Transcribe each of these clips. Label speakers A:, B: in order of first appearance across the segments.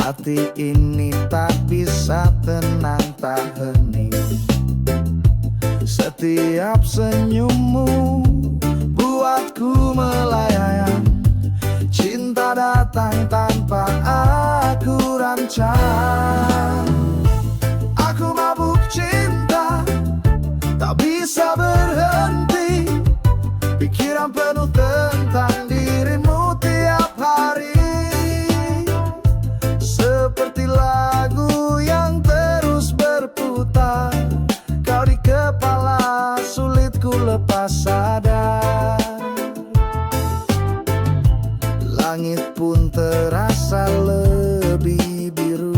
A: Hati ini tak bisa tenang, tak hening. Setiap senyummu buatku melayang. Cinta datang tanpa aku rancang. Aku mabuk cinta, tak bisa berhenti. Pikiran penuh tentang dirimu tiap hari. Seperti lagu yang terus berputar, kau di kepala, sulit ku lepas sadar. Langit pun terasa lebih biru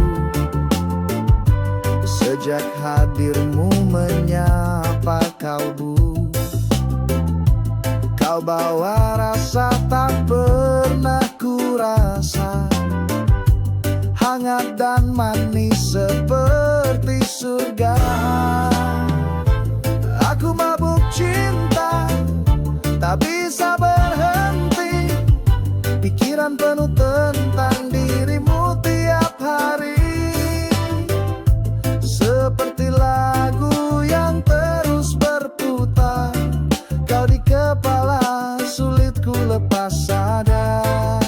A: sejak hadirmu menyapa kalbu. Kau bawa rasa tak pernah ku rasa, hangat dan manis seperti surga. Aku mabuk cinta, tak bisa berhenti. Pikiran penuh tentang dirimu tiap hari. Seperti lagu yang terus berputar, kau di kepala, sulit ku lepas sadar.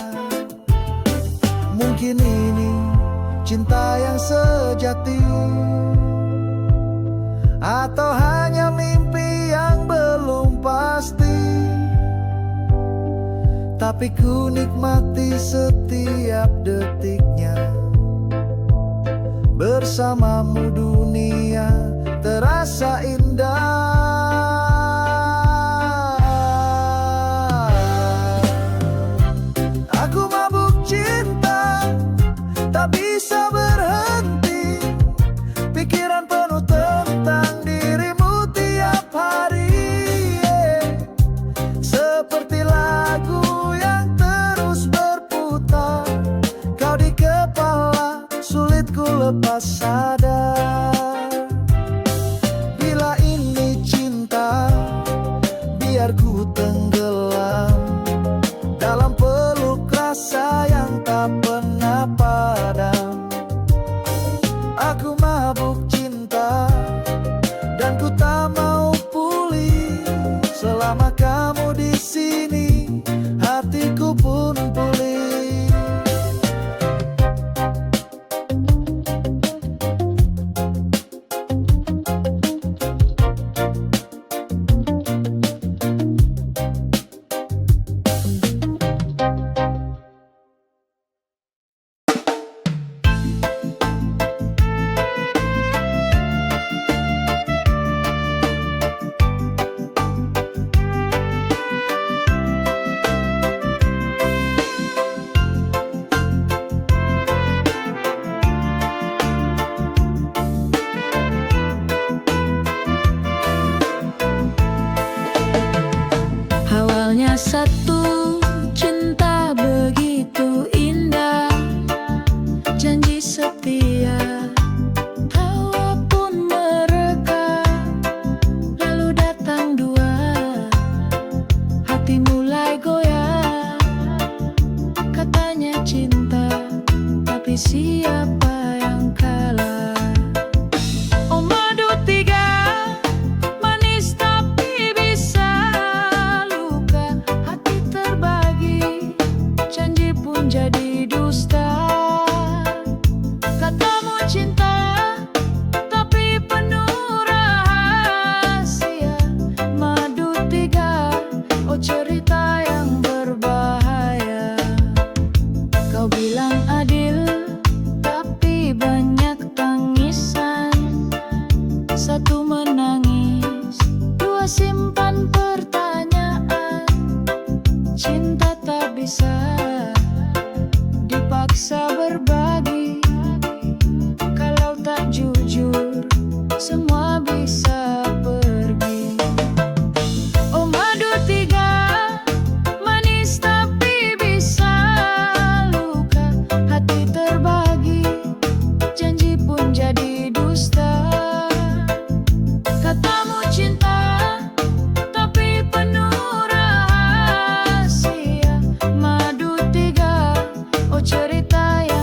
A: Mungkin ini cinta yang sejati, atau hanya mimpi yang belum pasti. Tapi ku nikmati setiap detiknya. Bersamamu dunia terasa indah. Aku mabuk cinta, tak bisa berhenti. Pikiran penuh tentang dirimu tiap hari. Seperti lagu yang terus berputar, kau di kepala, sulit ku lepas sadar. Bila ini cinta, biar ku tenggelam dalam peluk rasa yang tak pernah padam. Aku mabuk cinta, dan ku tak mau pulih. Selama kamu di sini, hatiku pun pulih.
B: Awalnya satu, cinta begitu indah, janji setia, hawa pun mereka. Lalu datang dua, hati mulai goyah. Katanya cinta, tapi siapa yang kalah? Oh madu tiga, manis tapi bisa luka. Hati terbagi, janji pun jadi dusta. Katamu cinta, tapi penuh rahasia. Madu tiga, oh cerita yang berbahaya. Kau bilang adil, tapi banyak tangisan. Satu menangis, dua simpan pertanyaan. Cinta tak bisa dipaksa berbagi. Kalau tak jujur, semua bisa pergi. Oh madu tiga, manis tapi bisa luka. Hati terbagi, janji pun jadi dusta. Katamu cinta, tapi penuh rahasia. Madu tiga, oh cerita yang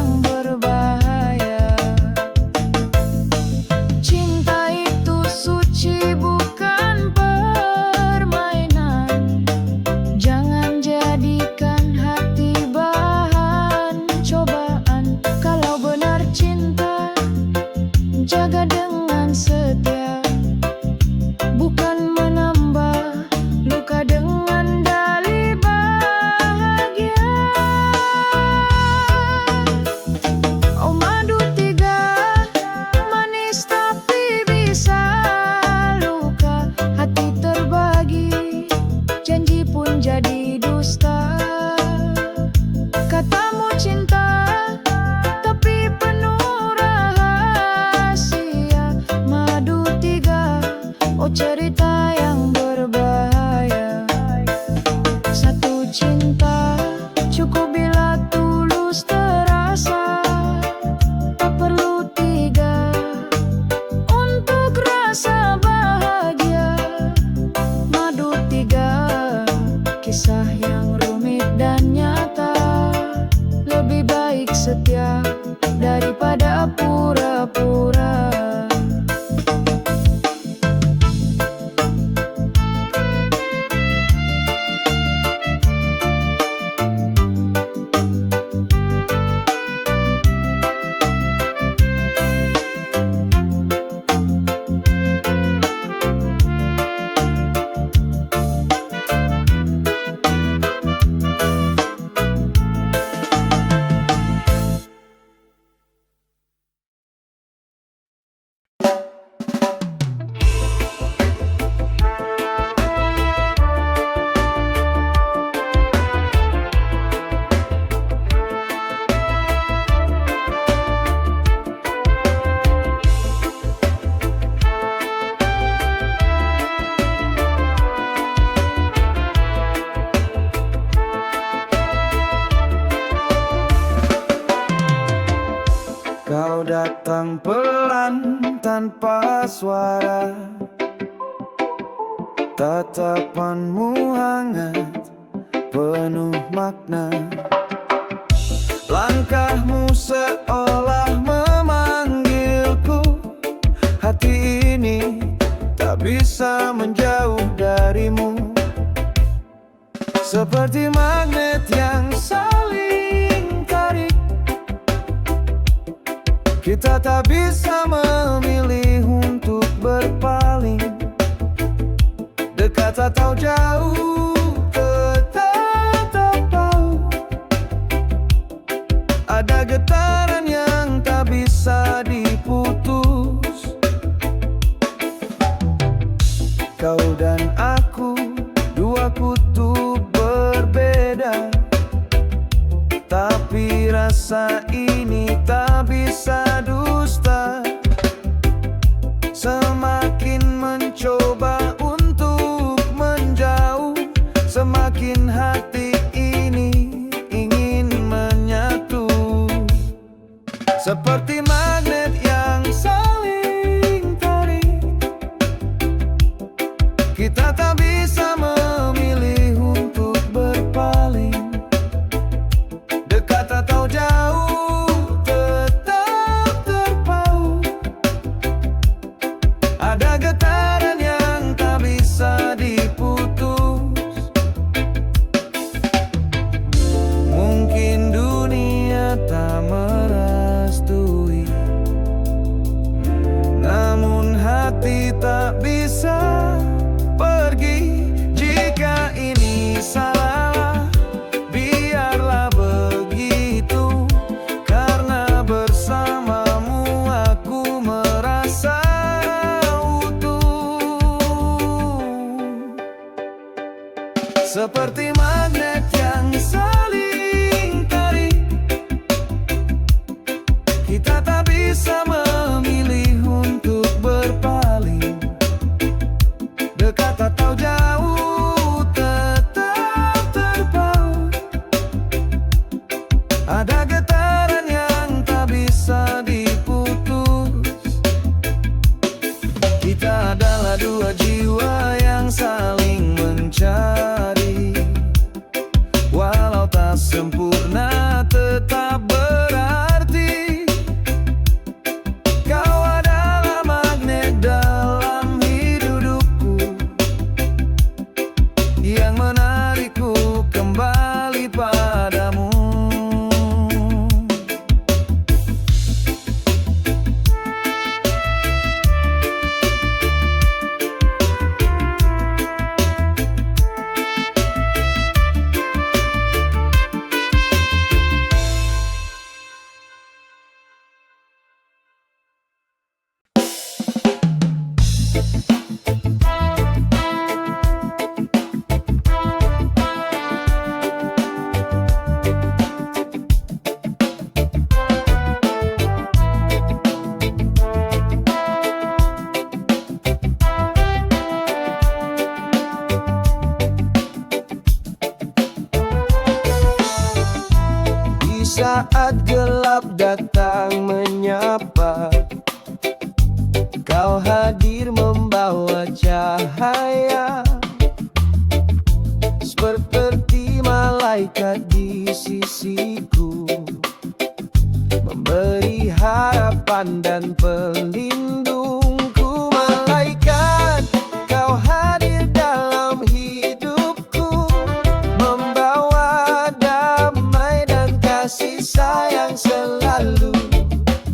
B: setia daripada pura-pura.
A: Kau datang pelan tanpa suara, tatapanmu hangat penuh makna. Langkahmu seolah memanggilku, hati ini tak bisa menjauh darimu. Seperti magnet yang saling tarik, kita tak bisa memilih untuk berpaling. Dekat atau jauh, tetap tahu ada getaran yang tak bisa diputus. Kau dan aku, dua kutub berbeda, tapi rasa ini tak bisa dusta. Semakin mencoba untuk menjauh, semakin hati ini ingin menyatu. Seperti magnet yang saling tarik, kita tak bisa memilih untuk berpaling. Dekat atau jauh, tetap terpaut. Ada getaran yang tak bisa diputus. Mungkin dunia tak merestui, namun hati tak bisa pergi. Jika ini salah, biarlah begitu, karena bersamamu aku merasa utuh. Seperti magnet yang saling tarik, kita tak bisa memilih untuk berpaling. Dekat atau jauh, tetap terpaut. Ada getaran yang tak bisa diputus. Kita adalah dua jiwa yang saling mencari. Walau tak sempurna, tetap berarti. Kau adalah magnet dalam hidupku, yang menarikku kembali padamu. Saat gelap datang menyapa, kau hadir membawa cahaya, seperti malaikat di sisiku.
C: harapan dan pelindungku. Malaikat, kau hadir dalam hidupku, membawa damai dan kasih sayang selalu.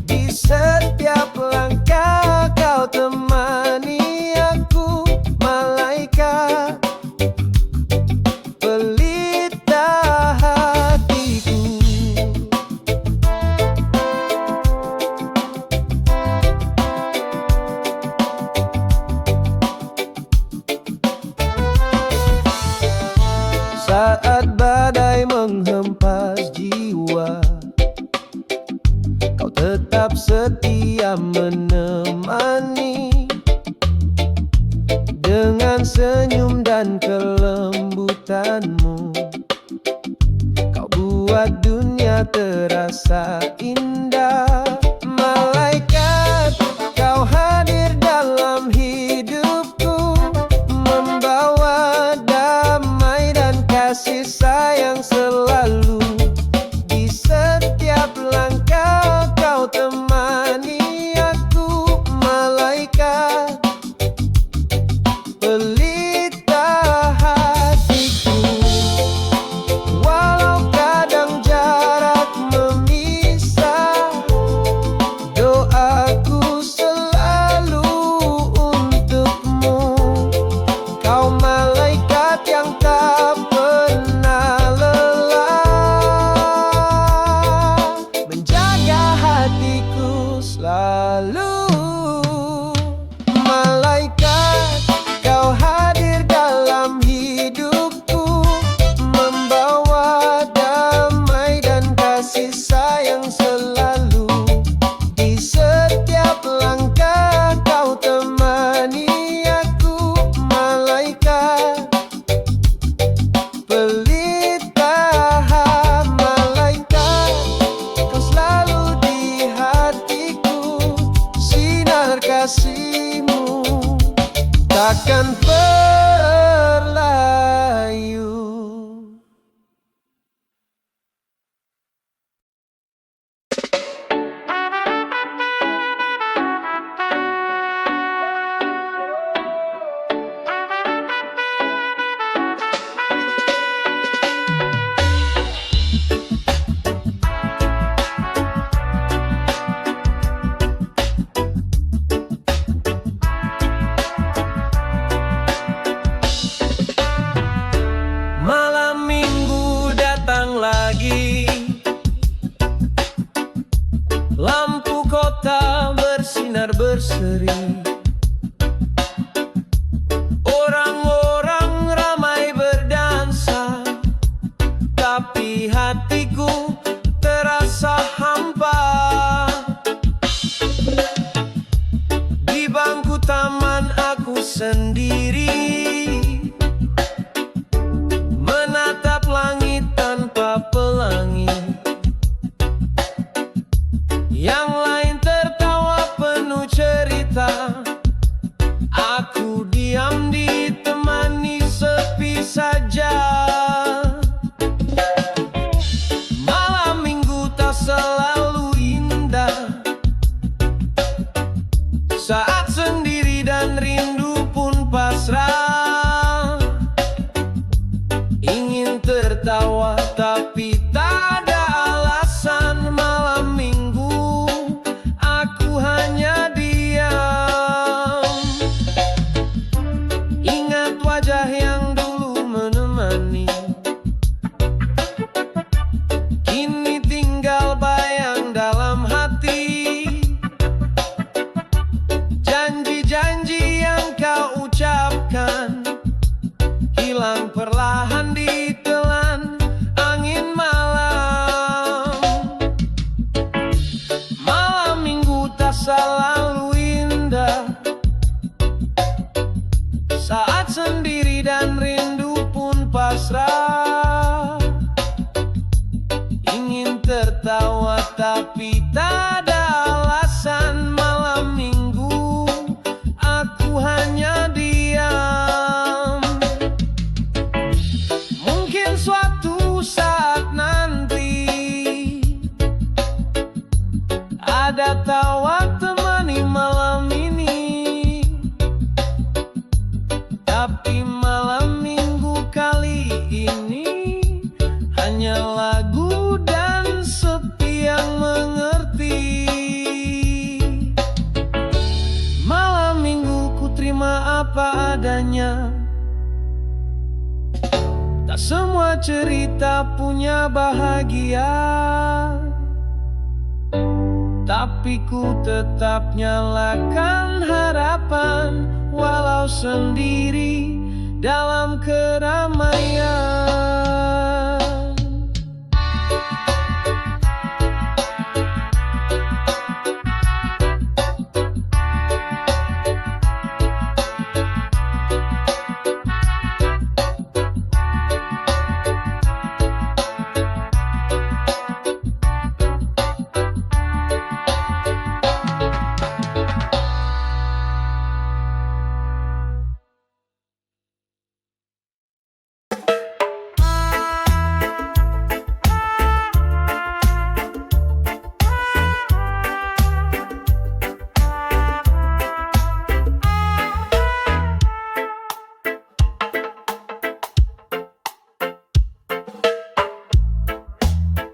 C: Di setiap langkah kau temani aku. Malaikat, pelita hatiku. Saat badai menghempas jiwa, kau tetap setia menemani. Dengan senyum dan kelembutanmu, kau buat dunia terasa indah. Malaikat, kau hadir dalam hidupku, membawa damai dan kasih sayang selalu. Di setiap langkah kau temani aku. Malaikat, pelita hatiku. Walau kadang jarak memisah, doaku selalu untukmu. Kau malaikat yang tak pernah lelah, menjaga hatiku selalu. Malaikat, kau hadir dalam hidupku, membawa damai dan kasih sayang selalu. Di setiap langkah kau temani aku. Malaikat, pelita malaikat, kau selalu di hatiku. Sinar kasihmu takkan berlayu. Malam minggu datang lagi, lampu kota bersinar berseri. Orang-orang ramai berdansa, tapi hatiku terasa hampa. Di bangku taman aku sendiri, menatap langit tanpa pelangi. Yang lain tertawa penuh cerita, aku diam ditemani sepi saja. Malam minggu tak selalu indah, saat sendiri dan rindu pun pasrah. Ingin tertawa tapi tak ada alasan. Malam minggu aku hanya diam. Ingat wajah yang dulu menemani, kini tinggal bayang dalam hati. Janji-janji yang kau ucapkan hilang perlahan ditelan angin malam. Malam minggu tak selalu indah, saat sendiri dan rindu pun pasrah. Ingin tertawa tapi tak ada alasan. Malam minggu aku hanya diam. Mungkin suatu saat nanti ada tawa temani malam ini. Tapi malam minggu kali ini hanya lagu dan sepi yang mengerti. Malam minggu ku terima apa adanya. Tak semua cerita punya bahagia, tapi ku tetap nyalakan harapan walau sendiri dalam keramaian.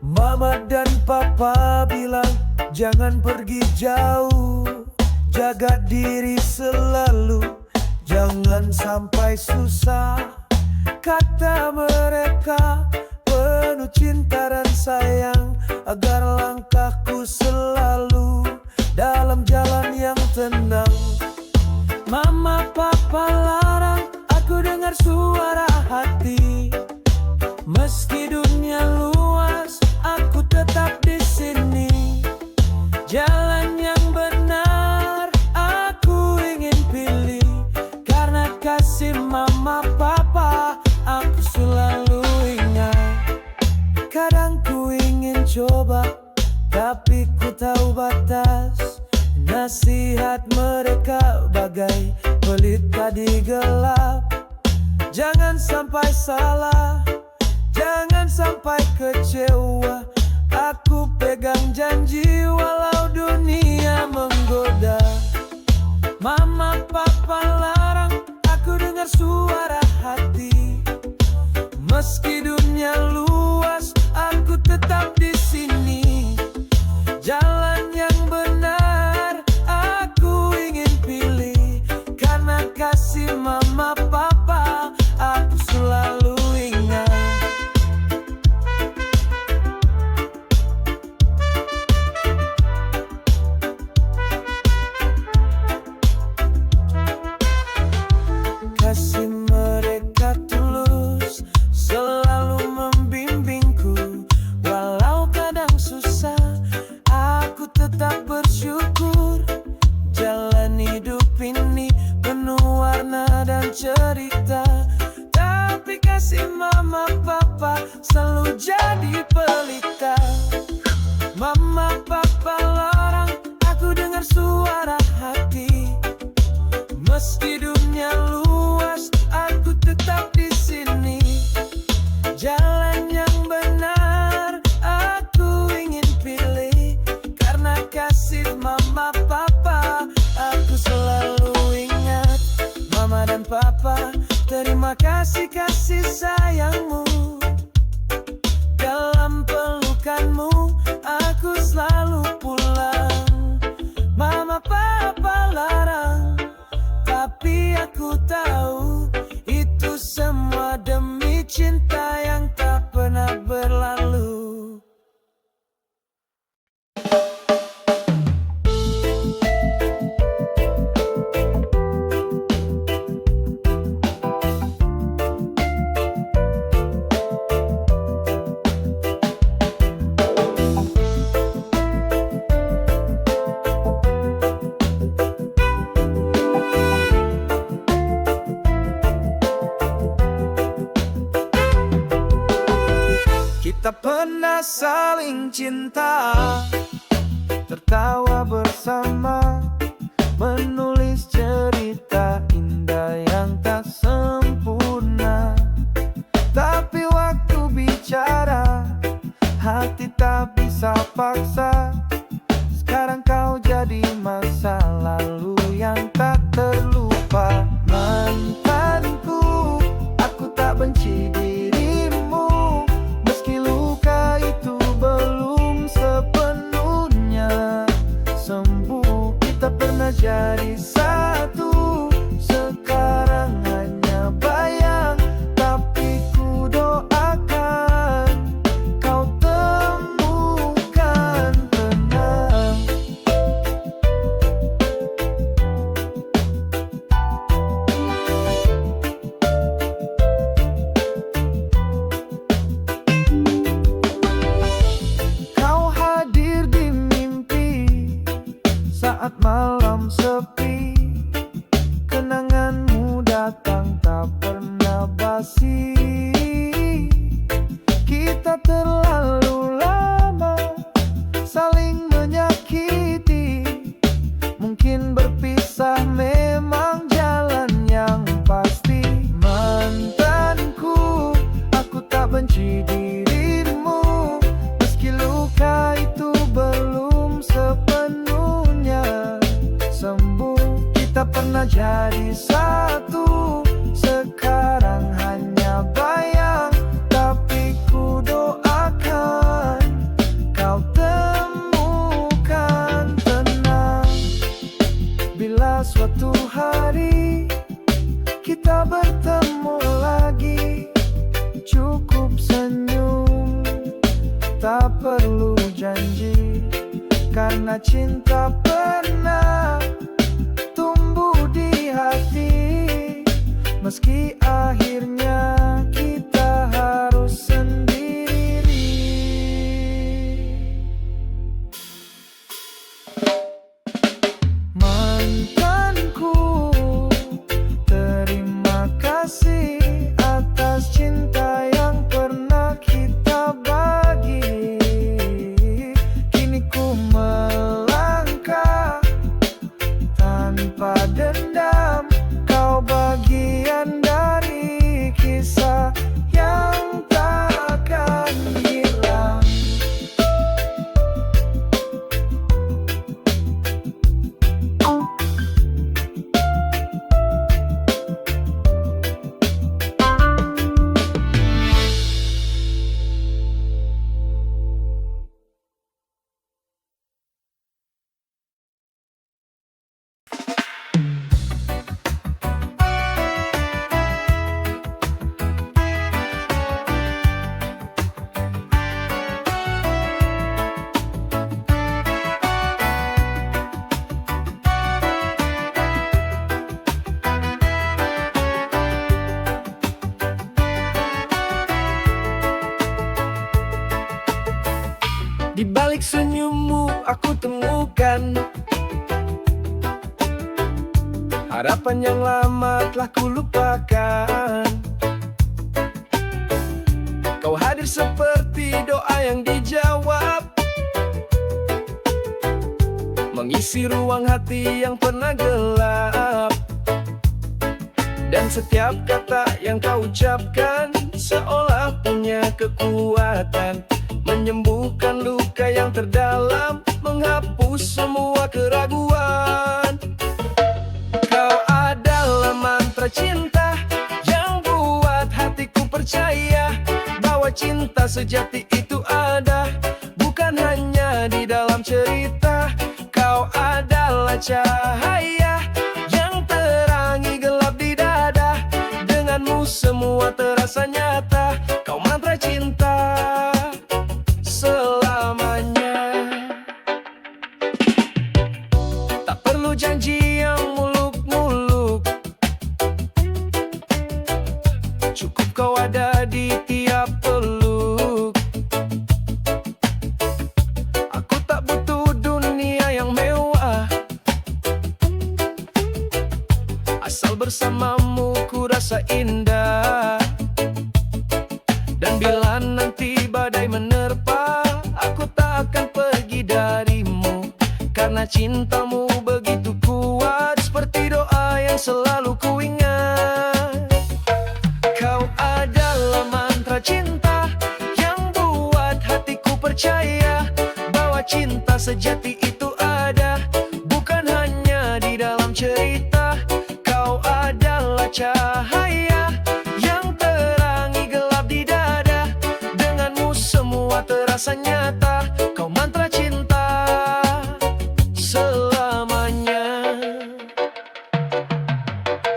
D: Mama dan papa bilang jangan pergi jauh, jaga diri selalu, jangan sampai susah. Kata mereka penuh cinta dan sayang, agar langkahku selalu dalam jalan yang tenang. Mama papa larang aku dengar suara hati, meski dunia luas aku tetap di sini. Jalan yang benar aku ingin pilih, karena kasih mama papa aku selalu ingat. Kadang ku ingin coba, tapi ku tahu batas. Nasihat mereka bagai pelita di gelap. Jangan sampai salah, jangan sampai kecewa. Aku pegang janji walau dunia menggoda. Mama papa larang aku dengar suara hati, meski dunia luas aku tetap di sini. Jalan yang benar aku ingin pilih, karena kasih mama papa aku selalu ingat. Kasih mereka tulus, selalu membimbingku. Walau kadang susah, aku tetap bersyukur. Jalan hidup ini penuh warna dan cerita, tapi kasih mama papa selalu jadi pelita. Mama papa larang aku dengar suara hati, meski dunia luas aku tetap di sini. Jalan yang benar aku ingin pilih, karena kasih mama papa aku selalu ingat. Mama dan papa, terima kasih kasih sayangmu. Dalam pelukanmu aku selalu pulang. Mama papa larang, tapi aku tahu itu semua demi cinta yang tak pernah berlalu.
A: Kita pernah saling cinta, tertawa bersama, menulis cerita indah yang tak sempurna. Tapi waktu bicara, hati tak bisa paksa. Sekarang kau jadi masa lalu yang tak terlupa. Mantanku, aku tak benci dirimu, meski luka itu belum sepenuhnya sembuh. Kita pernah jadi satu, sekarang hanya bayang. Tapi ku doakan kau temukan tenang. Kau hadir di mimpi saat malam sepi. Kenanganmu datang tak pernah basi. Kita terlalu lama saling menyakiti. Mungkin berpisah memang jalan yang pasti. Mantanku, aku tak benci dirimu, meski luka itu belum sepenuhnya sembuh. Kita pernah jadi satu, sekarang hanya bayang. Tapi ku doakan kau temukan tenang. Bila suatu hari kita bertemu lagi, cukup senyum, tak perlu janji. Karena cinta pernah tumbuh di hati, meski akhirnya kita harus sendiri. Mantanku, terima kasih atas cinta yang pernah kita bagi. Kini ku melangkah tanpa dendam. Kau bagian dari kisah yang tak akan hilang.
C: Di balik senyummu aku temukan harapan yang lama telah kulupakan. Kau hadir seperti doa yang dijawab, mengisi ruang hati yang pernah gelap. Dan setiap kata yang kau ucapkan seolah punya kekuatan, menyembuhkan luka yang terdalam, menghapus semua keraguan. Kau adalah mantra cinta yang buat hatiku percaya bahwa cinta sejati itu ada, bukan hanya di dalam cerita. Kau adalah cahaya yang terangi gelap di dada. Denganmu semua terasa nyata. Kau mantra cinta selamanya. Tak perlu janji yang muluk-muluk, cukup kau ada di tiap peluk. Aku tak butuh dunia yang mewah, asal bersamamu ku rasa indah. Dan bila nanti badai menerpa, aku tak akan pergi darimu, karena cintamu begitu kuat, seperti doa yang selalu ku ingat. Kau adalah mantra cinta yang buat hatiku percaya bahwa cinta sejati itu
D: cahaya yang terangi gelap di dada. Denganmu semua terasa nyata, kau mantra cinta selamanya.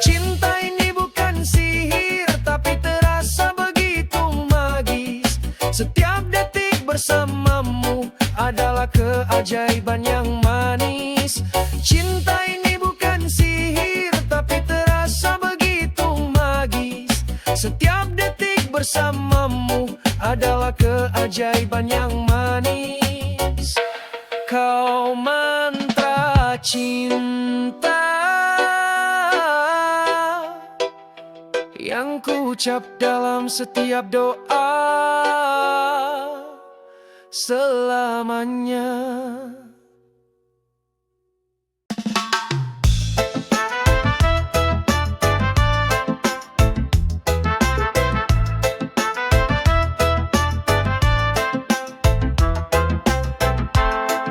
D: Cinta ini bukan sihir, tapi terasa begitu magis. Setiap detik bersamamu adalah keajaiban yang manis. Cinta ini bukan sihir, tapi terasa begitu magis. Setiap detik bersamamu adalah keajaiban yang manis. Kau mantra cinta yang ku ucap dalam setiap doa selamanya.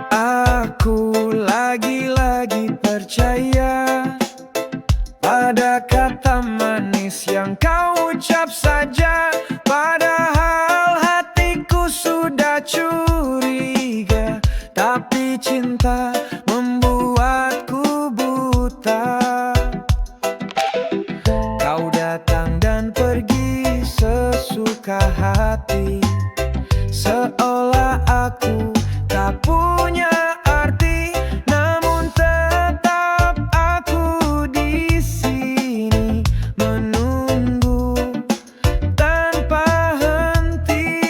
D: Aku lagi-lagi percaya pada kata manis yang kau ucap saja. Padahal hatiku sudah curiga, tapi cinta membuatku buta. Kau datang dan pergi sesuka hati, seolah aku tak punya arti. Namun tetap aku di sini menunggu tanpa henti.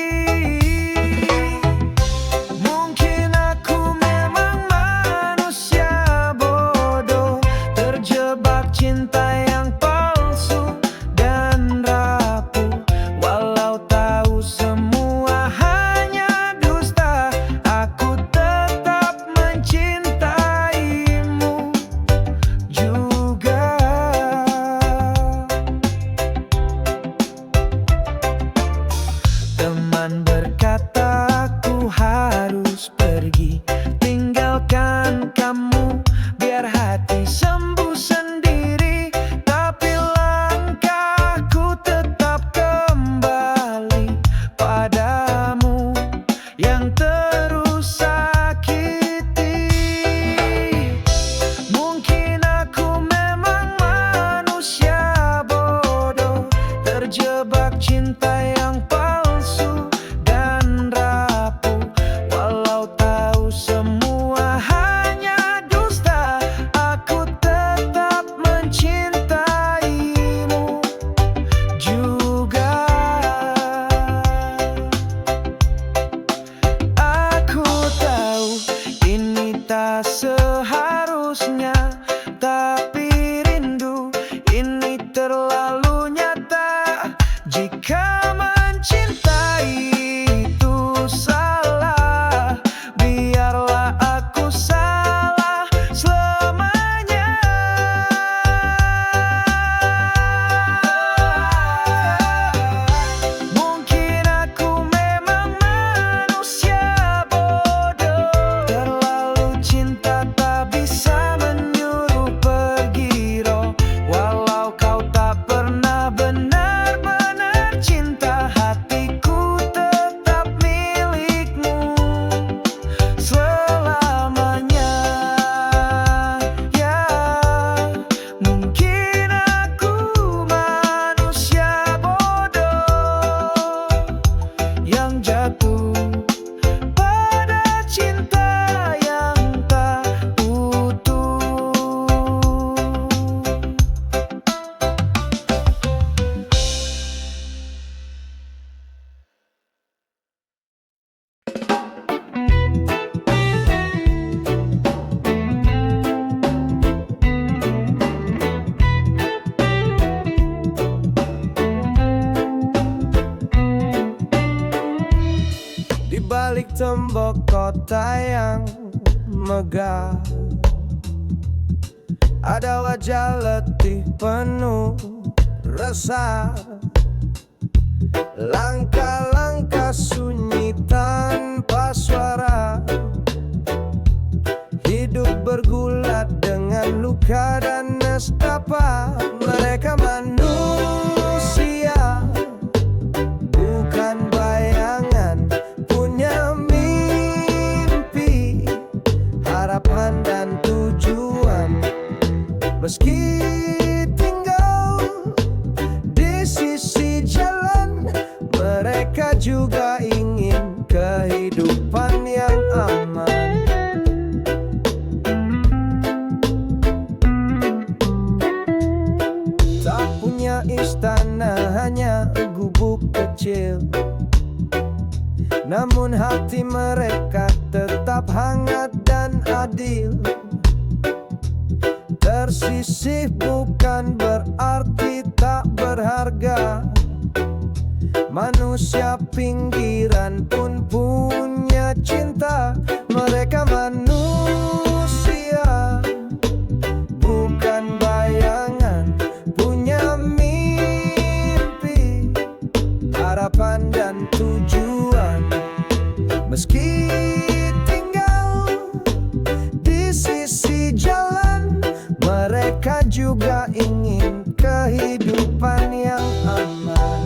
D: Mungkin aku memang manusia bodoh, terjebak cinta yang palsu dan rapuh. Walau tahu semua hanya dusta, aku tetap mencintaimu juga. Teman berkata aku harus pergi, tinggalkan kamu biar hati sembuh sendiri. Tapi langkahku tetap kembali padamu yang terus sakiti. Mungkin aku memang manusia bodoh, terjebak cinta yang palsu dan rapuh. Walau tahu semua hanya dusta, aku tetap mencintaimu juga. Aku tahu ini tak seharusnya, tapi rindu ini terlalu nyata. Jika mencintai itu salah, biarlah aku salah selamanya. Mungkin aku memang manusia bodoh, terlalu cinta tak bisa menyuruh pergi roh. Walau kau tak pernah benar-benar cinta, hatiku tetap milikmu selamanya. Ya, mungkin aku manusia bodoh yang jatuh pada cinta yang tak utuh. Di balik tembok kota yang megah, ada wajah letih penuh resah. Langkah-langkah sunyi tanpa suara, hidup bergulat dengan luka dan
A: sukses dapat. Mereka manusia, bukan bayangan, punya mimpi, harapan dan tujuan. Meski tinggal di sisi jalan, mereka juga ingin kehidupan yang aman. Tak punya istana, hanya gubuk kecil, namun hati mereka tetap hangat dan adil. Tersisih bukan berarti tak berharga. Manusia pinggiran pun punya cinta. Mereka manusia, bukan bayangan, punya mimpi, harapan dan tujuan. Meski tinggal di sisi jalan, mereka juga ingin kehidupan yang aman.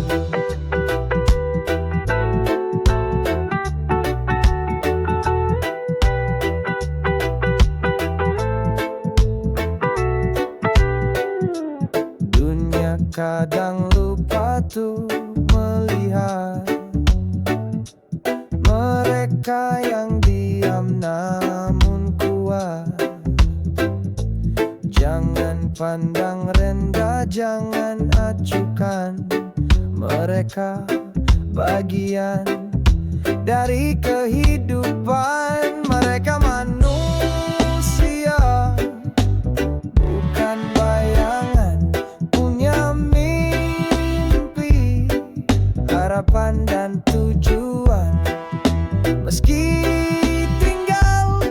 A: Dunia kadang lupa tuh melihat mereka yang diam namun kuat. Jangan pandang rendah, jangan acuhkan mereka, bagian dari kehidupan. Mereka manusia, bukan bayangan, punya mimpi, harapan dan tujuan. Meski tinggal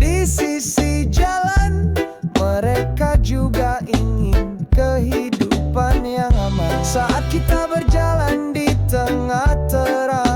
A: di sisi jalan, mereka juga ingin kehidupan yang aman. Saat kita berjalan di tengah terang,